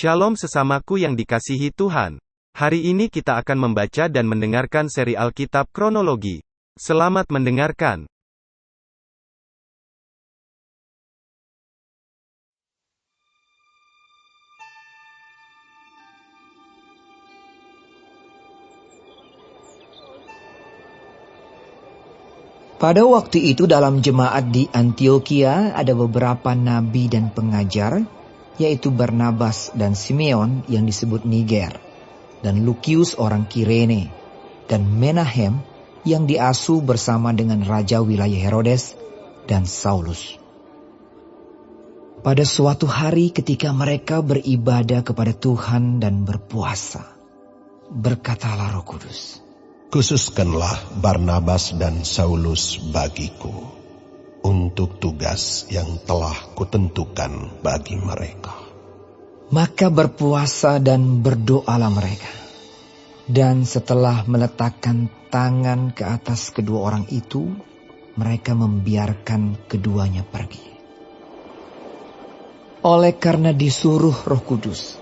Shalom sesamaku yang dikasihi Tuhan. Hari ini kita akan membaca dan mendengarkan seri Alkitab Kronologi. Selamat mendengarkan. Pada waktu itu dalam jemaat di Antiokhia ada beberapa nabi dan pengajar, yaitu Barnabas dan Simeon yang disebut Niger, dan Lukius orang Kirene, dan Menahem yang diasuh bersama dengan raja wilayah Herodes dan Saulus. Pada suatu hari ketika mereka beribadah kepada Tuhan dan berpuasa, berkatalah Roh Kudus, "Khususkanlah Barnabas dan Saulus bagiku untuk tugas yang telah kutentukan bagi mereka." Maka berpuasa dan berdoalah mereka. Dan setelah meletakkan tangan ke atas kedua orang itu, mereka membiarkan keduanya pergi. Oleh karena disuruh Roh Kudus,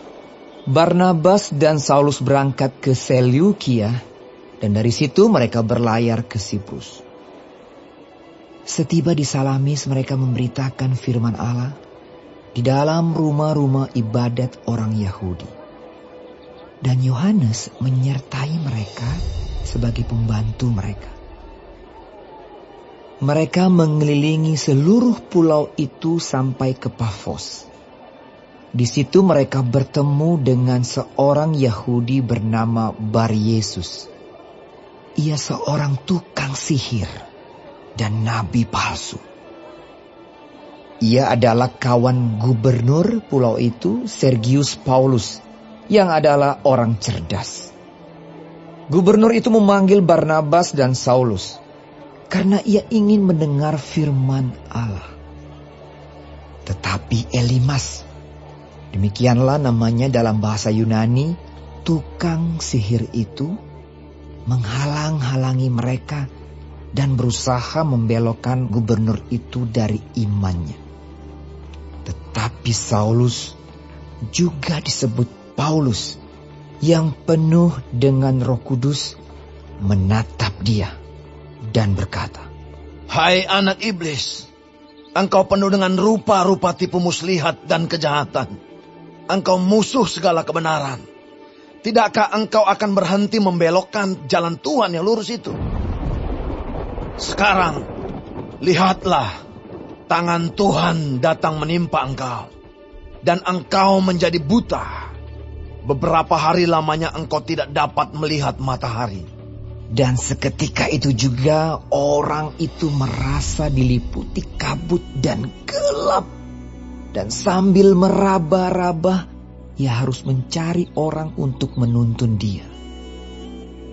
Barnabas dan Saulus berangkat ke Seleukia, dan dari situ mereka berlayar ke Siprus. Setiba di Salamis mereka memberitakan firman Allah di dalam rumah-rumah ibadat orang Yahudi. Dan Yohanes menyertai mereka sebagai pembantu mereka. Mereka mengelilingi seluruh pulau itu sampai ke Pafos. Di situ mereka bertemu dengan seorang Yahudi bernama Bar-Yesus. Ia seorang tukang sihir dan nabi palsu. Ia adalah kawan gubernur pulau itu, Sergius Paulus, yang adalah orang cerdas. Gubernur itu memanggil Barnabas dan Saulus karena ia ingin mendengar firman Allah. Tetapi Elimas, demikianlah namanya dalam bahasa Yunani, tukang sihir itu, menghalang-halangi mereka dan berusaha membelokkan gubernur itu dari imannya. Tetapi Saulus, juga disebut Paulus, yang penuh dengan Roh Kudus, menatap dia dan berkata, "Hai anak iblis, engkau penuh dengan rupa-rupa tipu muslihat dan kejahatan. Engkau musuh segala kebenaran. Tidakkah engkau akan berhenti membelokkan jalan Tuhan yang lurus itu? Sekarang, lihatlah, tangan Tuhan datang menimpa engkau, dan engkau menjadi buta. Beberapa hari lamanya engkau tidak dapat melihat matahari." Dan seketika itu juga orang itu merasa diliputi kabut dan gelap. Dan sambil meraba-raba, ia harus mencari orang untuk menuntun dia.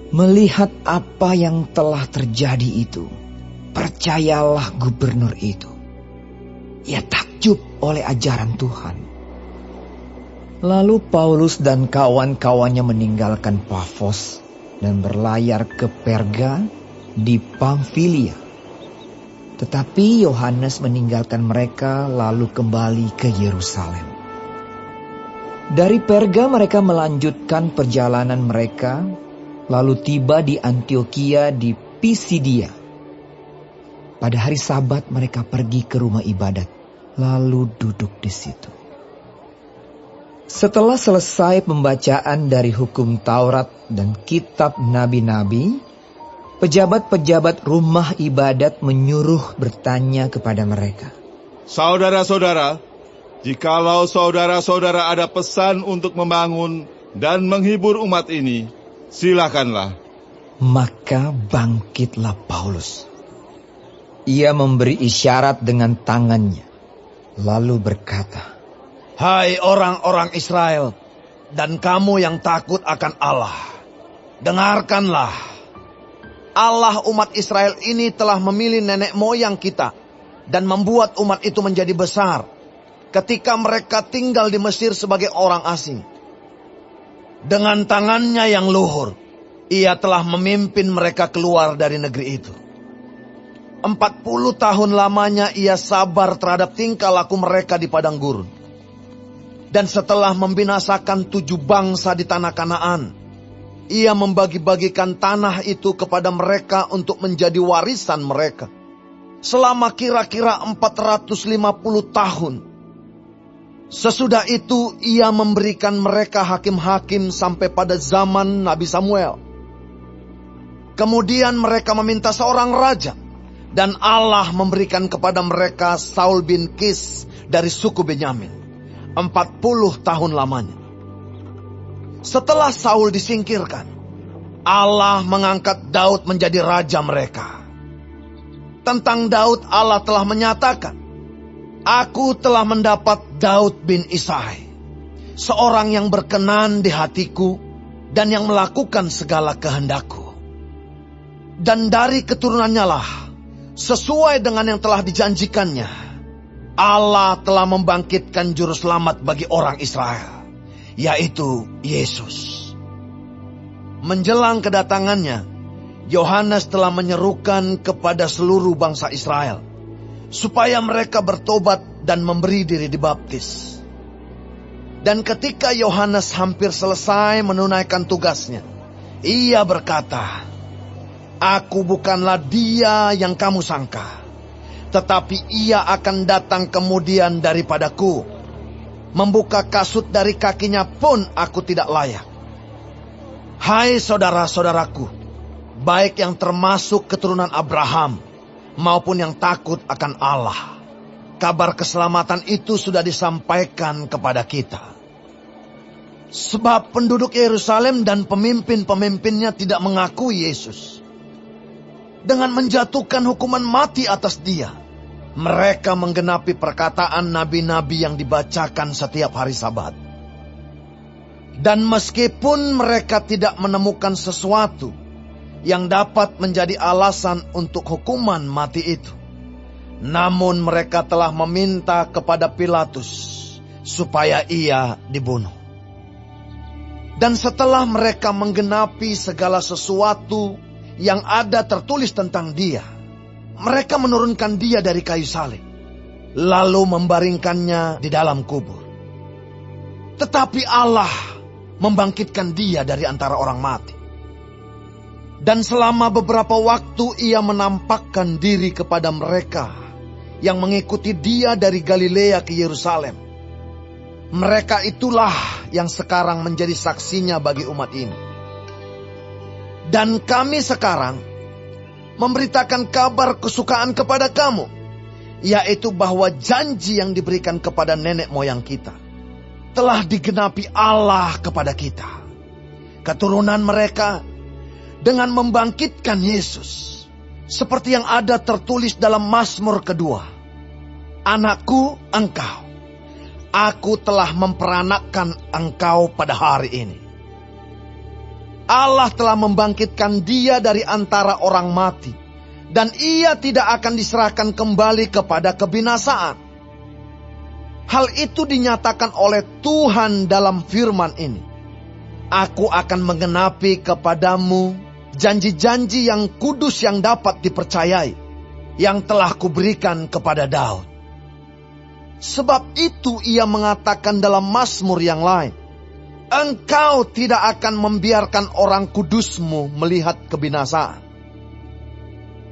Melihat apa yang telah terjadi itu, percayalah gubernur itu. Ia takjub oleh ajaran Tuhan. Lalu Paulus dan kawan-kawannya meninggalkan Pafos dan berlayar ke Perga di Pamfilia. Tetapi Yohanes meninggalkan mereka lalu kembali ke Yerusalem. Dari Perga mereka melanjutkan perjalanan mereka, lalu tiba di Antiokhia di Pisidia. Pada hari Sabat mereka pergi ke rumah ibadat, lalu duduk di situ. Setelah selesai pembacaan dari hukum Taurat dan kitab nabi-nabi, pejabat-pejabat rumah ibadat menyuruh bertanya kepada mereka, "Saudara-saudara, jikalau saudara-saudara ada pesan untuk membangun dan menghibur umat ini, silakanlah." Maka bangkitlah Paulus. Ia memberi isyarat dengan tangannya, lalu berkata, "Hai orang-orang Israel, dan kamu yang takut akan Allah, dengarkanlah. Allah umat Israel ini telah memilih nenek moyang kita dan membuat umat itu menjadi besar ketika mereka tinggal di Mesir sebagai orang asing. Dengan tangannya yang luhur, ia telah memimpin mereka keluar dari negeri itu. 40 tahun lamanya ia sabar terhadap tingkah laku mereka di padang gurun. Dan setelah membinasakan 7 bangsa di tanah Kanaan, Ia membagi-bagikan tanah itu kepada mereka untuk menjadi warisan mereka. Selama kira-kira 450 tahun. Sesudah itu Ia memberikan mereka hakim-hakim sampai pada zaman Nabi Samuel. Kemudian mereka meminta seorang raja. Dan Allah memberikan kepada mereka Saul bin Kis dari suku Benyamin. 40 tahun lamanya. Setelah Saul disingkirkan, Allah mengangkat Daud menjadi raja mereka. Tentang Daud Allah telah menyatakan, Aku telah mendapat Daud bin Isai, seorang yang berkenan di hatiku dan yang melakukan segala kehendakku. Dan dari keturunannya lah, sesuai dengan yang telah dijanjikannya, Allah telah membangkitkan juru selamat bagi orang Israel, yaitu Yesus. Menjelang kedatangannya, Yohanes telah menyerukan kepada seluruh bangsa Israel, supaya mereka bertobat dan memberi diri dibaptis. Dan ketika Yohanes hampir selesai menunaikan tugasnya, ia berkata, Aku bukanlah dia yang kamu sangka, tetapi ia akan datang kemudian daripadaku. Membuka kasut dari kakinya pun aku tidak layak. Hai saudara-saudaraku, baik yang termasuk keturunan Abraham, maupun yang takut akan Allah. Kabar keselamatan itu sudah disampaikan kepada kita. Sebab penduduk Yerusalem dan pemimpin-pemimpinnya tidak mengakui Yesus. Dengan menjatuhkan hukuman mati atas dia, mereka menggenapi perkataan nabi-nabi yang dibacakan setiap hari Sabat. Dan meskipun mereka tidak menemukan sesuatu yang dapat menjadi alasan untuk hukuman mati itu, namun mereka telah meminta kepada Pilatus supaya ia dibunuh. Dan setelah mereka menggenapi segala sesuatu yang ada tertulis tentang dia, mereka menurunkan dia dari kayu salib, lalu membaringkannya di dalam kubur. Tetapi Allah membangkitkan dia dari antara orang mati. Dan selama beberapa waktu ia menampakkan diri kepada mereka yang mengikuti dia dari Galilea ke Yerusalem. Mereka itulah yang sekarang menjadi saksinya bagi umat ini. Dan kami sekarang memberitakan kabar kesukaan kepada kamu, yaitu bahwa janji yang diberikan kepada nenek moyang kita telah digenapi Allah kepada kita. Keturunan mereka dengan membangkitkan Yesus, seperti yang ada tertulis dalam Mazmur kedua. Anakku, engkau, aku telah memperanakkan engkau pada hari ini. Allah telah membangkitkan dia dari antara orang mati, dan ia tidak akan diserahkan kembali kepada kebinasaan. Hal itu dinyatakan oleh Tuhan dalam firman ini. Aku akan menggenapi kepadamu janji-janji yang kudus yang dapat dipercayai, yang telah kuberikan kepada Daud. Sebab itu ia mengatakan dalam Mazmur yang lain, Engkau tidak akan membiarkan orang kudusmu melihat kebinasaan.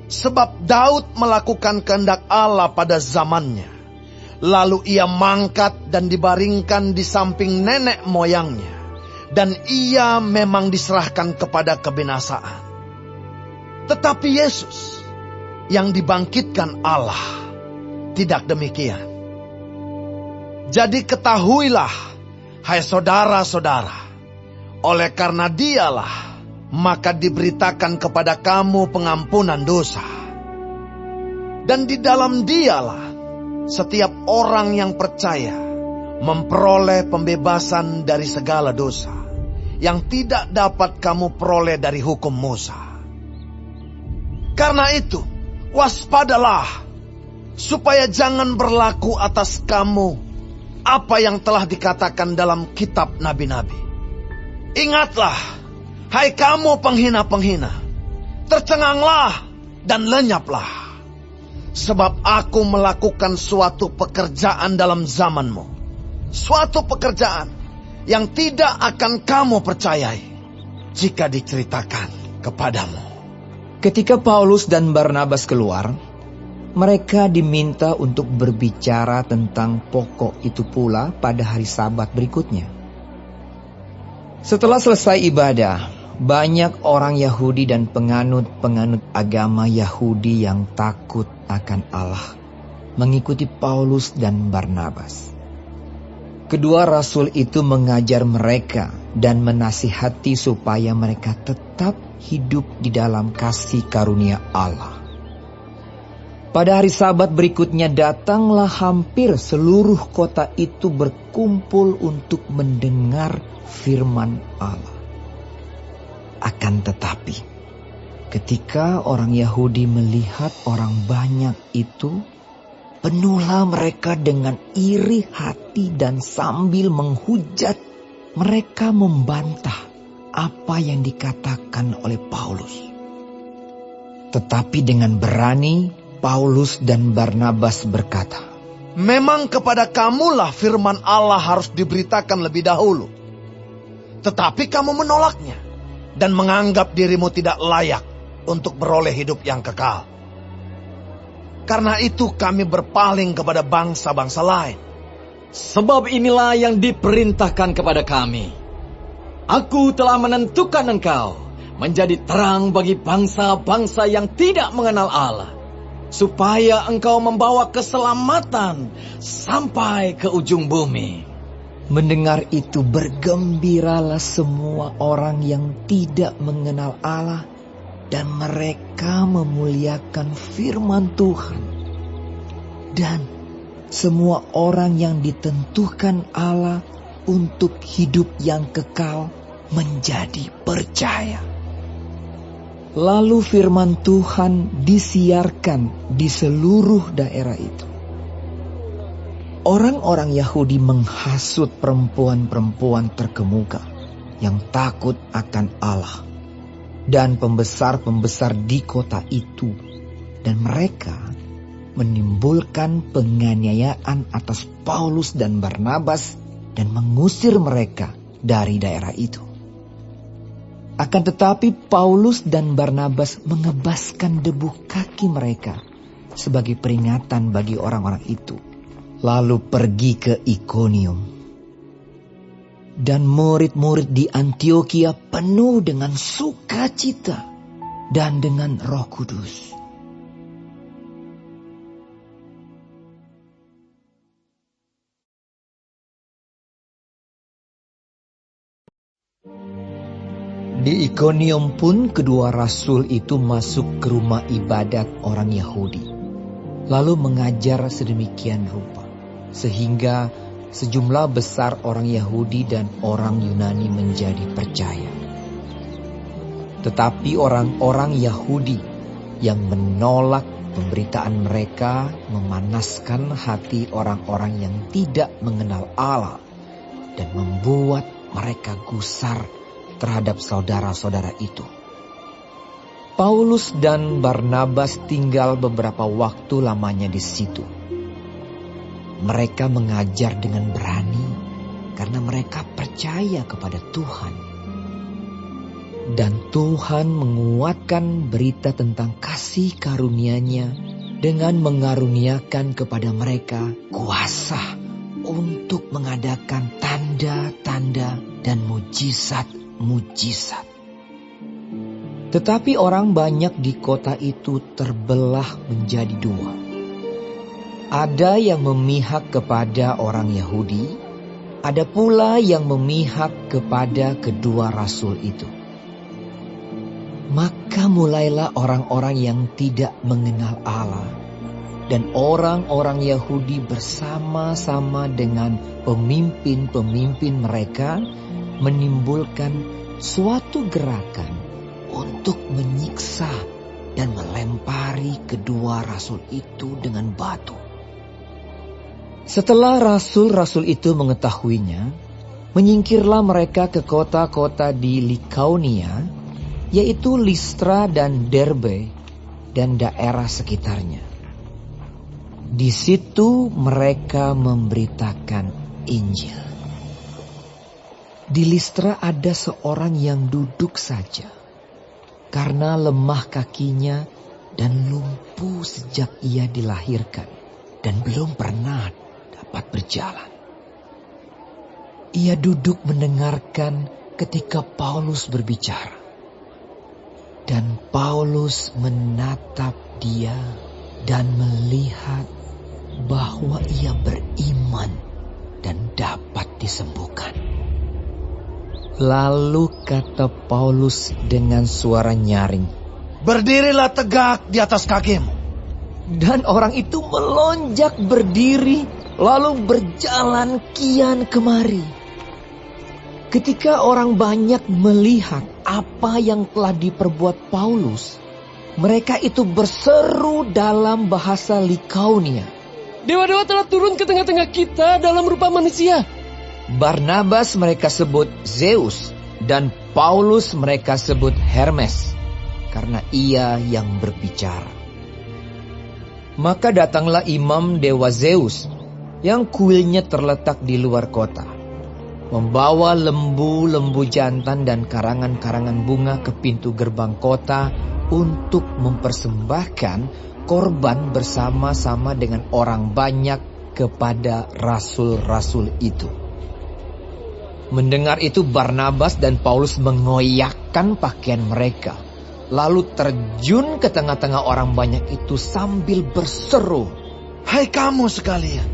Sebab Daud melakukan kehendak Allah pada zamannya. Lalu ia mangkat dan dibaringkan di samping nenek moyangnya. Dan ia memang diserahkan kepada kebinasaan. Tetapi Yesus yang dibangkitkan Allah tidak demikian. Jadi ketahuilah, hai saudara-saudara, oleh karena dialah maka diberitakan kepada kamu pengampunan dosa. Dan di dalam dialah setiap orang yang percaya memperoleh pembebasan dari segala dosa yang tidak dapat kamu peroleh dari hukum Musa. Karena itu, waspadalah supaya jangan berlaku atas kamu apa yang telah dikatakan dalam kitab nabi-nabi. Ingatlah, hai kamu penghina-penghina, tercenganglah dan lenyaplah. Sebab aku melakukan suatu pekerjaan dalam zamanmu, suatu pekerjaan yang tidak akan kamu percayai jika diceritakan kepadamu. Ketika Paulus dan Barnabas keluar, mereka diminta untuk berbicara tentang pokok itu pula pada hari Sabat berikutnya. Setelah selesai ibadah, banyak orang Yahudi dan penganut-penganut agama Yahudi yang takut akan Allah mengikuti Paulus dan Barnabas. Kedua rasul itu mengajar mereka dan menasihati supaya mereka tetap hidup di dalam kasih karunia Allah. Pada hari Sabat berikutnya datanglah hampir seluruh kota itu berkumpul untuk mendengar firman Allah. Akan tetapi, ketika orang Yahudi melihat orang banyak itu, penuhlah mereka dengan iri hati dan sambil menghujat, mereka membantah apa yang dikatakan oleh Paulus. Tetapi dengan berani, Paulus dan Barnabas berkata, "Memang kepada kamulah firman Allah harus diberitakan lebih dahulu. Tetapi kamu menolaknya dan menganggap dirimu tidak layak untuk beroleh hidup yang kekal. Karena itu kami berpaling kepada bangsa-bangsa lain. Sebab inilah yang diperintahkan kepada kami. Aku telah menentukan engkau menjadi terang bagi bangsa-bangsa yang tidak mengenal Allah, supaya engkau membawa keselamatan sampai ke ujung bumi." Mendengar itu bergembiralah semua orang yang tidak mengenal Allah, dan mereka memuliakan firman Tuhan. Dan semua orang yang ditentukan Allah untuk hidup yang kekal menjadi percaya. Lalu firman Tuhan disiarkan di seluruh daerah itu. Orang-orang Yahudi menghasut perempuan-perempuan terkemuka yang takut akan Allah dan pembesar-pembesar di kota itu, dan mereka menimbulkan penganiayaan atas Paulus dan Barnabas dan mengusir mereka dari daerah itu. Akan tetapi Paulus dan Barnabas mengebaskan debu kaki mereka sebagai peringatan bagi orang-orang itu, lalu pergi ke Ikonium. Dan murid-murid di Antiokhia penuh dengan sukacita dan dengan Roh Kudus. Di Ikonium pun kedua rasul itu masuk ke rumah ibadat orang Yahudi, lalu mengajar sedemikian rupa, sehingga sejumlah besar orang Yahudi dan orang Yunani menjadi percaya. Tetapi orang-orang Yahudi yang menolak pemberitaan mereka memanaskan hati orang-orang yang tidak mengenal Allah dan membuat mereka gusar terhadap saudara-saudara itu. Paulus dan Barnabas tinggal beberapa waktu lamanya di situ. Mereka mengajar dengan berani karena mereka percaya kepada Tuhan. Dan Tuhan menguatkan berita tentang kasih karunia-Nya dengan mengaruniakan kepada mereka kuasa untuk mengadakan tanda-tanda dan mujizat-mujizat. Tetapi orang banyak di kota itu terbelah menjadi dua. Ada yang memihak kepada orang Yahudi, ada pula yang memihak kepada kedua rasul itu. Maka mulailah orang-orang yang tidak mengenal Allah dan orang-orang Yahudi bersama-sama dengan pemimpin-pemimpin mereka menimbulkan suatu gerakan untuk menyiksa dan melempari kedua rasul itu dengan batu. Setelah rasul-rasul itu mengetahuinya, menyingkirlah mereka ke kota-kota di Likaonia, yaitu Listra dan Derbe dan daerah sekitarnya. Di situ mereka memberitakan Injil. Di Listra ada seorang yang duduk saja karena lemah kakinya dan lumpuh sejak ia dilahirkan dan belum pernah dapat berjalan. Ia duduk mendengarkan ketika Paulus berbicara. Dan Paulus menatap dia dan melihat bahwa ia beriman dan dapat disembuhkan. Lalu kata Paulus dengan suara nyaring, "Berdirilah tegak di atas kakimu." dan orang itu melonjak berdiri lalu berjalan kian kemari. Ketika orang banyak melihat apa yang telah diperbuat Paulus, mereka itu berseru dalam bahasa Likaonia, Dewa-dewa telah turun ke tengah-tengah kita dalam rupa manusia. Barnabas mereka sebut Zeus dan Paulus mereka sebut Hermes karena ia yang berbicara. Maka datanglah imam dewa Zeus yang kuilnya terletak di luar kota, membawa lembu-lembu jantan dan karangan-karangan bunga ke pintu gerbang kota untuk mempersembahkan korban bersama-sama dengan orang banyak kepada rasul-rasul itu. Mendengar itu Barnabas dan Paulus mengoyakkan pakaian mereka, lalu terjun ke tengah-tengah orang banyak itu sambil berseru, "Hai kamu sekalian,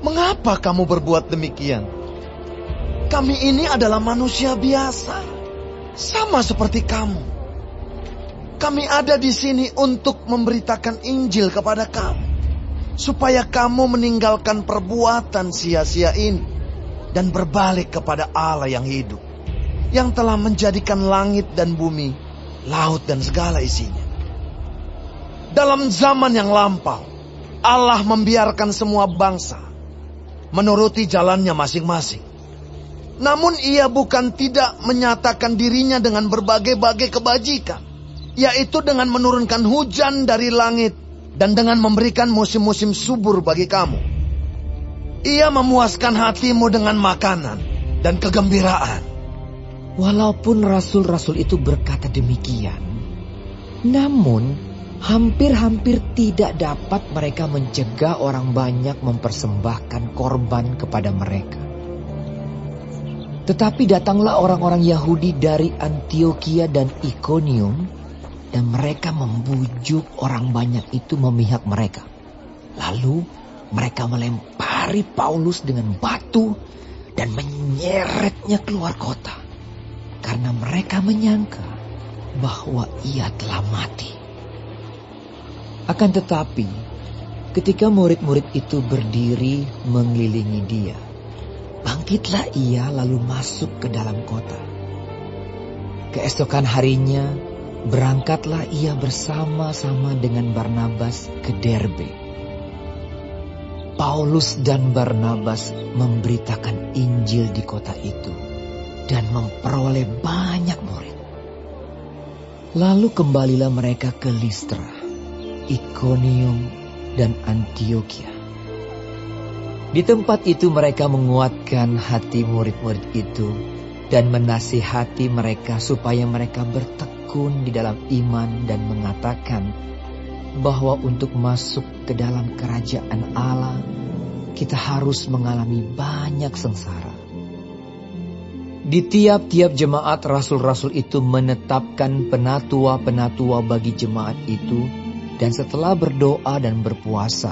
mengapa kamu berbuat demikian? Kami ini adalah manusia biasa, sama seperti kamu. Kami ada di sini untuk memberitakan Injil kepada kamu, supaya kamu meninggalkan perbuatan sia-sia ini dan berbalik kepada Allah yang hidup, yang telah menjadikan langit dan bumi, laut dan segala isinya. Dalam zaman yang lampau, Allah membiarkan semua bangsa menuruti jalannya masing-masing. Namun ia bukan tidak menyatakan dirinya dengan berbagai-bagai kebajikan, yaitu dengan menurunkan hujan dari langit dan dengan memberikan musim-musim subur bagi kamu. Ia memuaskan hatimu dengan makanan dan kegembiraan." Walaupun rasul-rasul itu berkata demikian, namun hampir-hampir tidak dapat mereka mencegah orang banyak mempersembahkan korban kepada mereka. Tetapi datanglah orang-orang Yahudi dari Antiokhia dan Ikonium, dan mereka membujuk orang banyak itu memihak mereka. Lalu mereka melempari Paulus dengan batu dan menyeretnya keluar kota, karena mereka menyangka bahwa ia telah mati. Akan tetapi, ketika murid-murid itu berdiri mengelilingi dia, bangkitlah ia lalu masuk ke dalam kota. Keesokan harinya, berangkatlah ia bersama-sama dengan Barnabas ke Derbe. Paulus dan Barnabas memberitakan Injil di kota itu dan memperoleh banyak murid. Lalu kembalilah mereka ke Listra, Ikonium, dan Antiokhia. Di tempat itu mereka menguatkan hati murid-murid itu dan menasihati mereka supaya mereka bertekun di dalam iman dan mengatakan bahwa untuk masuk ke dalam kerajaan Allah, kita harus mengalami banyak sengsara. Di tiap-tiap jemaat rasul-rasul itu menetapkan penatua-penatua bagi jemaat itu, dan setelah berdoa dan berpuasa,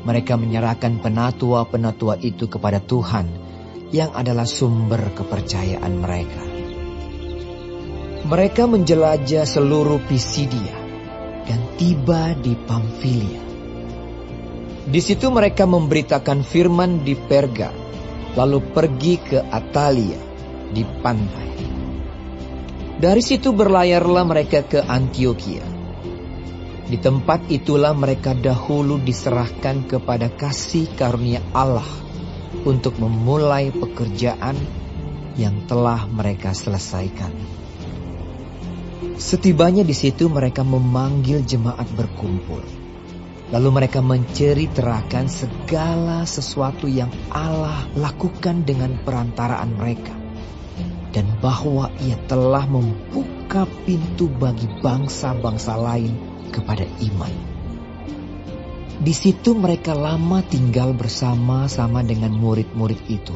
mereka menyerahkan penatua-penatua itu kepada Tuhan, yang adalah sumber kepercayaan mereka. Mereka menjelajah seluruh Pisidia dan tiba di Pamfilia. Di situ mereka memberitakan firman di Perga, lalu pergi ke Atalia di pantai. Dari situ berlayarlah mereka ke Antiokhia. Di tempat itulah mereka dahulu diserahkan kepada kasih karunia Allah untuk memulai pekerjaan yang telah mereka selesaikan. Setibanya di situ mereka memanggil jemaat berkumpul. Lalu mereka menceritakan segala sesuatu yang Allah lakukan dengan perantaraan mereka, dan bahwa Ia telah membuka pintu bagi bangsa-bangsa lain kepada iman. Di situ mereka lama tinggal bersama-sama dengan murid-murid itu.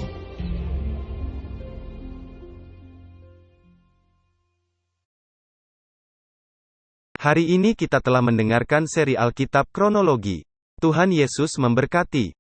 Hari ini kita telah mendengarkan seri Alkitab Kronologi. Tuhan Yesus memberkati.